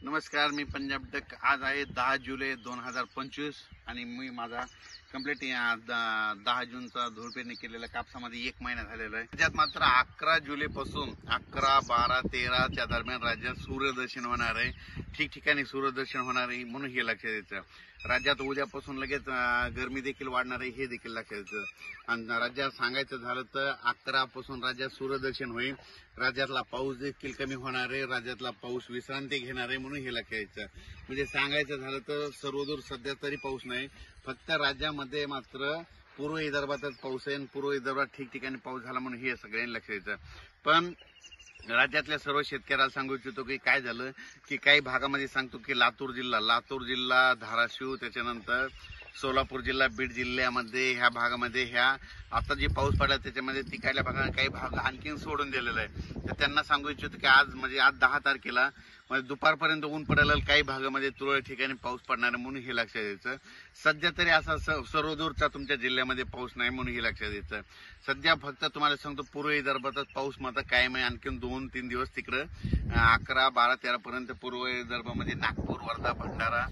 नमस्कार, मी पंजाब डक। आज आहे 10 जुलै 2025 आणि मी माझा कंप्लीट 10 जूनचा धूळपेरणी केलेल्या कापसामध्ये 1 महिना झालेला आहे। त्याच्यात मात्र 11 जुलै पासून 11, 12, 13 च्या दरम्यान राज्यात सूर्यदर्शन होणार आहे। ठिकठिकाणी सूर्यदर्शन होणार आहे म्हणून हे लक्षात द्यायचं। राज्यात उद्यापासून लगेच गरमी देखील वाढणार आहे हे देखील लक्षात द्यायचं। आणि राज्यात सांगायचं झालं तर 11 पासून राज्यात सूर्यदर्शन होईल। राज्यातला पाऊस देखील कमी होणार आहे, राज्यातला पाऊस विश्रांती घेणार आहे म्हणून हे लक्षात द्यायचं। म्हणजे सांगायचं झालं तर सर्वदूर सध्या तरी पाऊस नाही, फक्त राज्यामध्ये मात्र पूर्व विदर्भातच पाऊस आहे आणि पूर्व विदर्भात ठिकठिकाणी पाऊस झाला म्हणून हे सगळ्यांनी लक्षात द्यायचं। पण राज्यातल्या सर्व शेतकऱ्याला सांगू इच्छितो की काय झालं की काही भागामध्ये सांगतो की लातूर जिल्हा, धाराशिव, त्याच्यानंतर सोलापूर जिल्हा, बीड जिल्ह्यामध्ये ह्या भागामध्ये ह्या आता जे पाऊस पडला त्याच्यामध्ये तिकडल्या भागात काही भाग आणखीन सोडून दिलेला आहे। तर त्यांना सांगू इच्छितो की आज 10 तारखेला म्हणजे दुपारपर्यंत ऊन पडेल, काही भागामध्ये तुरळक ठिकाणी पाऊस पडणार म्हणून हे लक्षात द्यायचं। सध्या तरी असा सर्वदूरचा तुमच्या जिल्ह्यामध्ये पाऊस नाही म्हणून हे लक्षात द्यायचं। सध्या फक्त तुम्हाला सांगतो पूर्व विदर्भातच पाऊस मात्र कायम आहे। आणखीन 2-3 दिवस तिकडं 11, 12, 13 पर्यंत पूर्व विदर्भामध्ये नागपूर, वर्धा, भंडारा,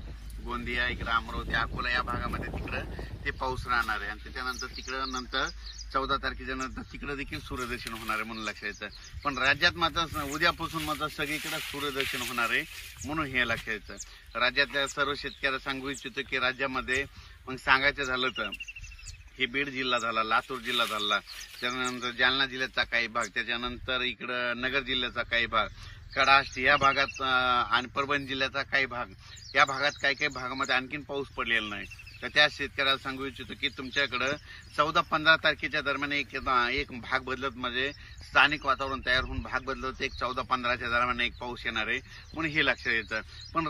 गोंदिया, इकडे अमरावती, अकोला या भागामध्ये तिकडं ते पाऊस राहणार आहे। आणि त्याच्यानंतर तिकडं नंतर 14 तारखेच्या नंतर तिकडे देखील सूर्यदर्शन होणार आहे म्हणून लक्षात द्यायचं। पण राज्यात मात्र उद्यापासून मात्र सगळीकडे सूर्यदर्शन होणार आहे म्हणून हे लक्षात द्यायचं। राज्यातल्या सर्व शेतकऱ्याला सांगू इच्छितो की राज्यामध्ये मग सांगायचं झालं तर हे बीड जिल्हा झाला, लातूर जिल्हा झाला, त्यानंतर जालना जिल्ह्याचा काही भाग, त्याच्यानंतर इकडं नगर जिल्ह्याचा काही भाग, कडाष्ट या भागात आणि परभणी जिल्ह्याचा काही भाग, या भागात काही भागामध्ये आणखीन पाऊस पडलेला नाही। तर त्या शेतकऱ्याला सांगू इच्छितो की तुमच्याकडं 14-15 तारखेच्या दरम्यान एक भाग बदलत म्हणजे स्थानिक वातावरण तयार होऊन भाग बदलत 14-15 च्या दरम्यान एक पाऊस येणार आहे म्हणून हे लक्षात येतं। पण